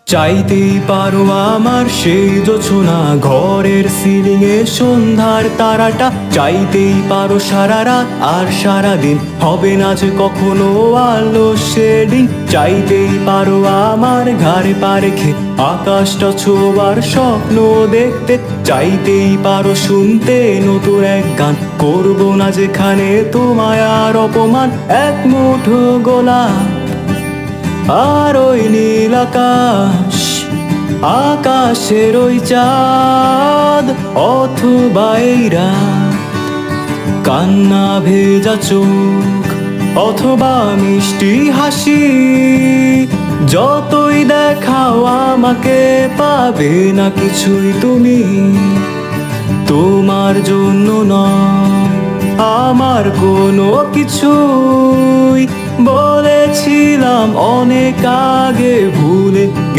চাইতেই পারো আমার সেই জোছনা ঘরের সিলিং এ সন্ধ্যার তারাটা, চাইতেই পারো সারা রাত আর সারা দিন হবে না যে কখনো আলো শেডিং। চাইতেই পারো আমার ঘাড়ে পা রেখে আকাশটা ছোঁয়ার স্বপ্ন দেখতে, চাইতেই পারো শুনতে নতুন এক গান, করবো না যেখানে তোমায় আর অপমান। এক মুঠো গোলাপ আর ওই নীল আকাশ, আকাশের ওই চাঁদ, অথবা এই রাত, কান্না ভেজা চোখ অথবা মিষ্টি হাসি, যতই দেখাও আমাকে পাবে না কিছুই তুমি। তোমার জন্য নয় আমার কোনো কিছুই, বলেছিলাম অনেক আগে ভুলে